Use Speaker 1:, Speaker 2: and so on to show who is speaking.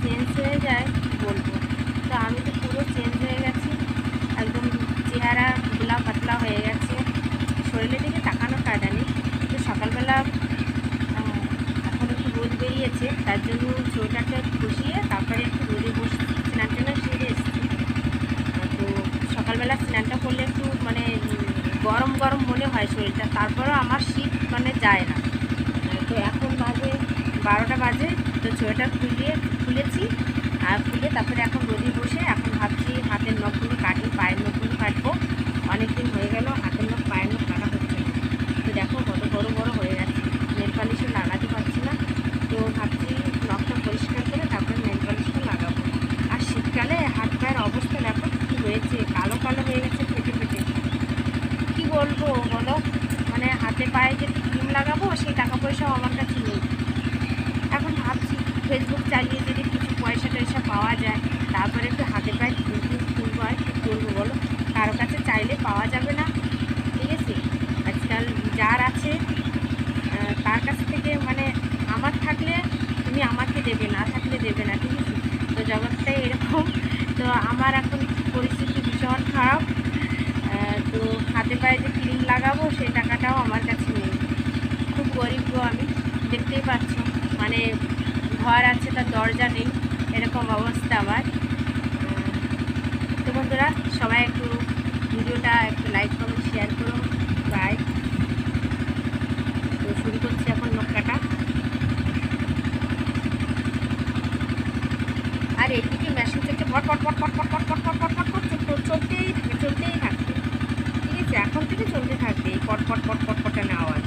Speaker 1: Change হয়ে যায় বলবো। তো আমি তো পুরো চেঞ্জ হয়ে গেছি, একদম চেহারা দুবলা পাতলা হয়ে গেছে। শরীরের দিকে তাকানোর কায়দা নেই। তো সকালবেলা এখন একটু রোদ বেরিয়েছে, তার জন্য সোয়েটারটা বসিয়ে তারপরে একটু রোদে বসছি, স্নান টানা সেরে এসেছি। তো সকালবেলা স্নানটা করলে একটু মানে গরম গরম মনে হয় শরীরটা, তারপরেও আমার শীত মানে যায় না। তো এখন বাজে 12টা বাজে। তো সোয়েটার খুলেছি, আর খুলে তারপরে এখন রোদে বসে এখন ভাবছি হাতের নখগুলো কাটি, পায়ের নখগুলো কাটবো। অনেক দিন হয়ে গেল হাতের নখ পায়ের নখ কাটা হচ্ছে না। তো দেখো কত বড় বড় হয়ে গেছে, নেল পালিশও লাগাতে পারছি না। তো ভাবছি নখটা পরিষ্কার করে তারপরে নেল পালিশটা লাগাবো। আর শীতকালে হাত পায়ের অবস্থা দেখো কী হয়েছে, কালো কালো হয়ে গেছে ফেটে ফেটে। কী বলবো বলো, মানে হাতে পায়ে যে ক্রিম লাগাবো সেই টাকা পয়সাও আমার কাছে নেই। এখন ভাবছি ফেসবুক চালিয়ে যদি কিছু পয়সা টয়সা পাওয়া যায়, তারপরে একটু হাতে পায়ে ক্রিম টিম কিনবো। আর কী করবো বলো, কারো কাছে চাইলে পাওয়া যাবে না। ঠিক আছে, আজকাল যার আছে তার কাছ থেকে মানে আমার থাকলে তুমি আমাকে দেবে, না থাকলে দেবে না। ঠিক আছে, তো জগৎটাই এরকম। তো আমার এখন পরিস্থিতি ভীষণ খারাপ। তো হাতে পায়ে যে ক্রিম লাগাবো সেই টাকাটাও আমার কাছে নেই। খুব গরিব গো আমি, দেখতেই পাচ্ছ। মানে ঘর আছে তার দরজা নেই, এরকম অবস্থা আমার। তো বন্ধুরা সবাই একটু ভিডিওটা একটু লাইক করো, শেয়ার করো। বাই। তো শুরু করছি এখন নখ কাটা। আর এইদিকে মেশিন থেকে পট পট পট পট পট পট পট পট পট পট পট চলতেই থাকবে। ঠিক আছে, এখন থেকে চলতে থাকবে এই পট পট পট পট পটানো আওয়াজ।